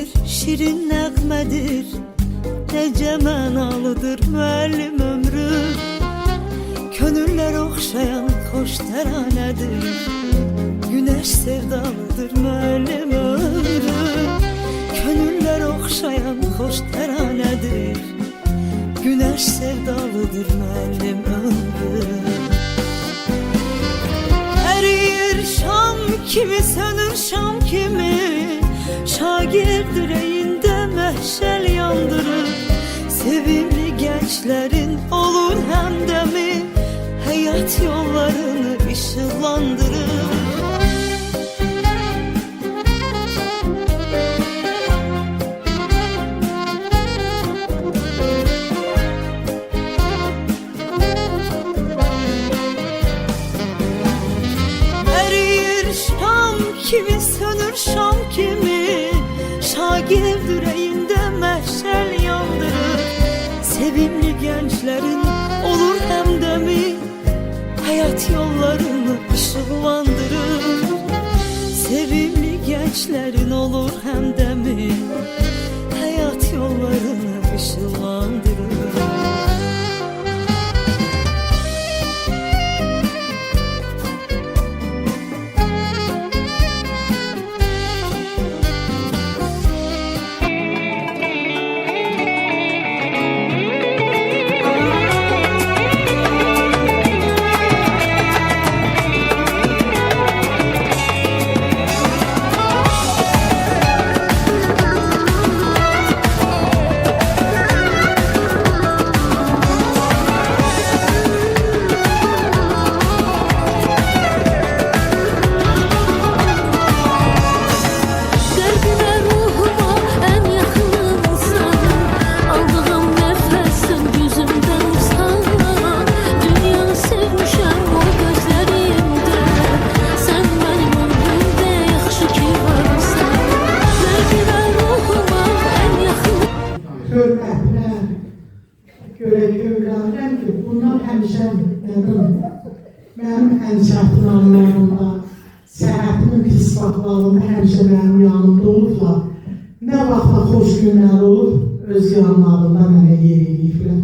şiirdir, şirin nəğmədir, necə mənalıdır müəllim ömrü. Könüllər oxşayan xoş təranədir, güneş sevdalıdır müəllim ömrü. Könüllər oxşayan xoş təranədir, güneş sevdalıdır müəllim ömrü. Eriyir şam kimi, sönür şam kimi, şagird yüreğinde məhşəl yandırır. Sevimli gençlerin olur həmdəmi, hayat yollarını ışıklandırır. Kimi sönür şam kimi, şagird yüreğinde məhşəl yandırır. Sevimli gençlerin olur həmdəmi, hayat yollarını ışıklandırır. Sevimli gençlerin olur həmdəmi, hayat yollarını ışıklandırır. Hörmətinə görə görürəm ki, bunlar həmişə mənim həmşətin anlarında, səhətimin pis vaxtlarında həmişə mənim yanımda olublar. Nə vaxtda xoş günlər olur, öz yanlarında mənə yer eləyiblər.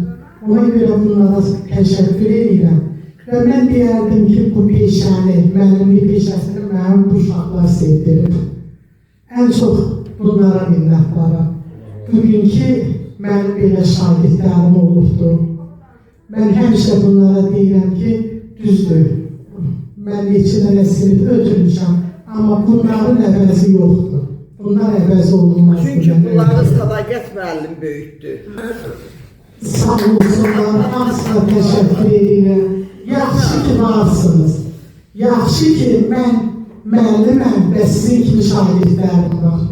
Ona görə bunlara təşəkkür edirəm. Və mən deyərdim ki, bu peşəni, müəllimlik peşəsini mənim bu uşaqlar sevdirir. Ən çox bunlara minnətdaram. Bugünkü mənim belə şagirdlərim olubdur. Mən həmişə bunlara deyirəm ki, düzdür, mən neçə dənə sinif ötürmüşəm, amma bunların əvəzi yoxdur. Bunlar əvəz olunmaz. Çünki bunları Sədaqət müəllim böyütdü. Sağ olsunlar, hamısına təşəkkür edirəm. Yaxşı ki varsınız. Yaxşı ki mən müəlliməm və sizin kimi şagirdlərim var.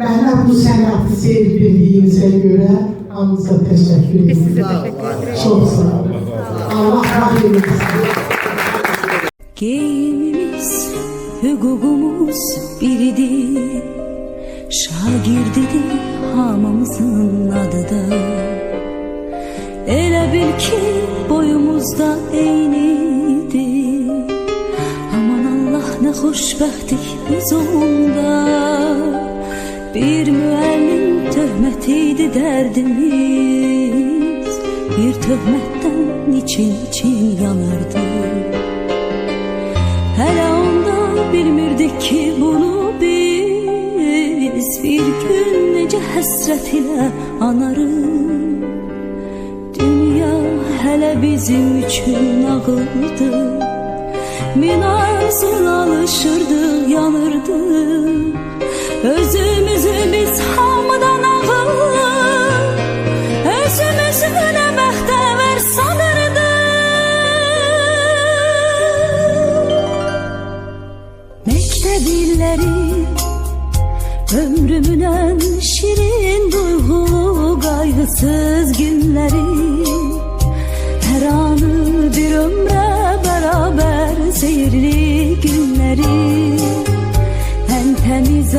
Mənə bu sənəti sevdirdiyinizə görə hamınıza təşəkkür edirəm. Çox sağ olun. Allah razı olsun. Geyimimiz, hüququmuz biridir, şagirdidir hamımızın adıda. Elə bil ki boyumuzda eynidir, aman Allah nə xoşbəxtlik biz onda. Bir müəllim töhmətiydi dərdimiz, bir töhmətdən için yanardı. Hələ onda bilmirdik ki bunu biz, bir gün necə həsrət ilə anarıq. Dünya hələ bizim üçün ağırdı, min arzun alışırdıq, yanırdıq. Özümüzü biz hamıdan ağır, özümüzü nə bəxtəvər sanırdıq. Məktəb illəri ömrümün ən şirin duyğulu qayğısız günləri, hər anı bir ömrə bərabər seyirli günləri, ən təmiz